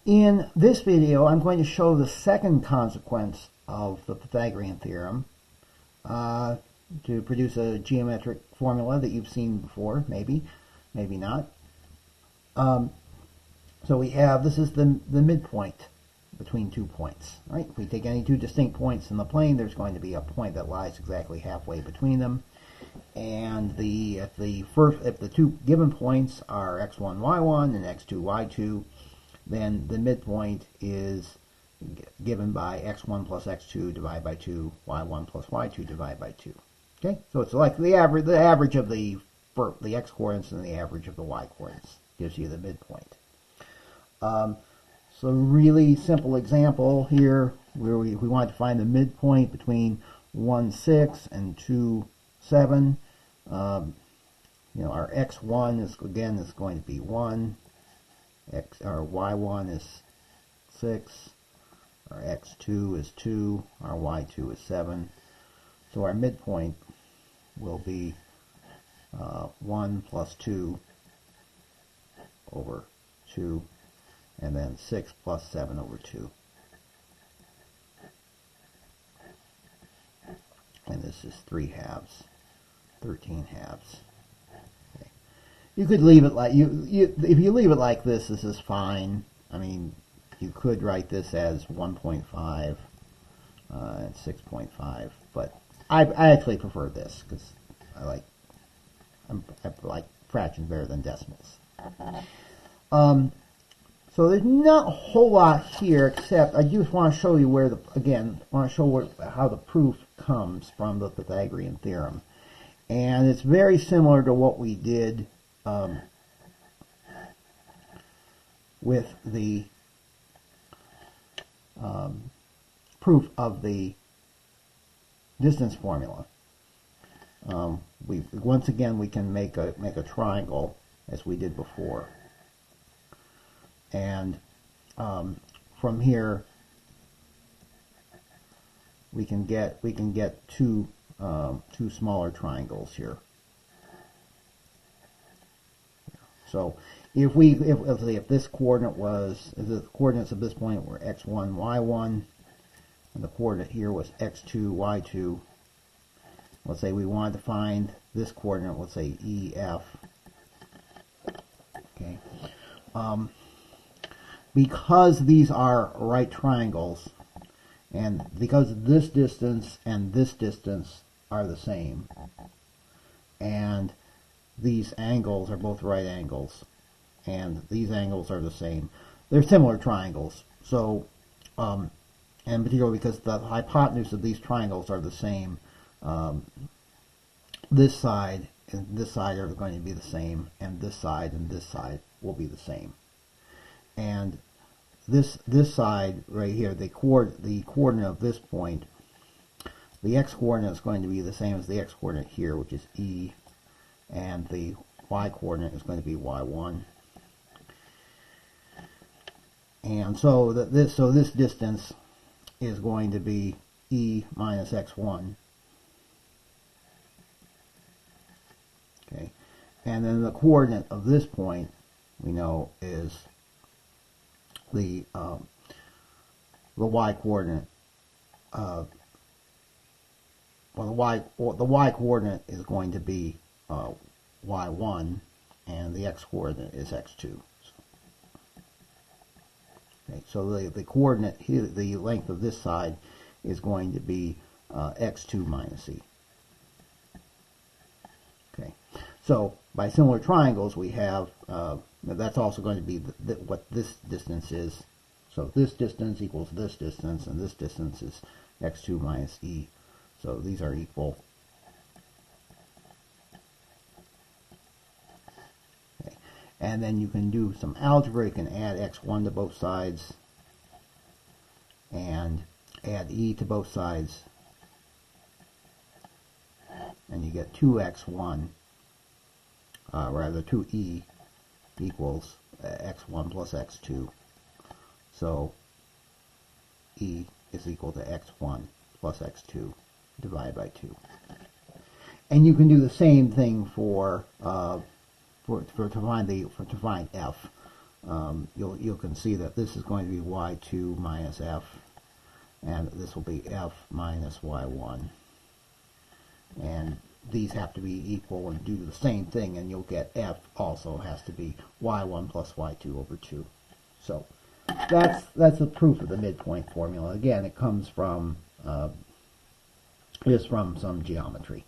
In this video, I'm going to show the second consequence of the Pythagorean theorem to produce a geometric formula that you've seen before, maybe not. So we have, this is the midpoint between 2 points, right? If we take any two distinct points in the plane, there's going to be a point that lies exactly halfway between them. And if the two given points are x1, y1 and x2, y2, then the midpoint is given by x1 plus x2 divided by 2, y1 plus y2 divided by 2. Okay, so it's like the average of the x coordinates and the average of the y coordinates gives you the midpoint. So really simple example here where we want to find the midpoint between 1, 6 and 2, 7. Our x1 is going to be 1. Our y1 is 6. Our x2 is 2. Our y2 is 7. So our midpoint will be 1 plus 2 over 2, and then 6 plus 7 over 2. And this is 3 halves, 13 halves. Okay. You could leave it like, if you leave it like this, this is fine. I mean, you could write this as 1.5 and 6.5, but I actually prefer this because I like fractions better than decimals. So there's not a whole lot here, except I just want to show you how the proof comes from the Pythagorean theorem. And it's very similar to what we did with the proof of the distance formula. Once again we can make a triangle as we did before, and from here we can get two smaller triangles here. So if this coordinate was, if the coordinates of this point were x1, y1, and the coordinate here was x2, y2, let's say we wanted to find this coordinate, let's say EF. Okay. Because these are right triangles, and because this distance and this distance are the same, and these angles are both right angles, and these angles are the same, they're similar triangles. So, and particularly because the hypotenuse of these triangles are the same, this side and this side are going to be the same, and this side will be the same. And this side right here, the coordinate of this point, the x coordinate is going to be the same as the x coordinate here, which is E, and the y coordinate is going to be y1. And so this distance is going to be E minus x1. Okay, and then the coordinate of this point we know is the y coordinate. The y coordinate is going to be y1, and the x coordinate is x2. Okay, so the coordinate here, the length of this side, is going to be x2 minus e. Okay, so by similar triangles we have, that's also going to be what this distance is. So this distance equals this distance, and this distance is x2 minus e. So these are equal. Okay. And then you can do some algebra. You can add x1 to both sides and add e to both sides, and you get 2x1, rather 2e equals x1 plus x2. So e is equal to x1 plus x2 divided by 2. And you can do the same thing to find f. you can see that this is going to be y2 minus f, and this will be f minus y1. And these have to be equal and do the same thing, and you'll get f also has to be y1 plus y2 over 2. So that's the proof of the midpoint formula. Again, it comes from is from some geometry.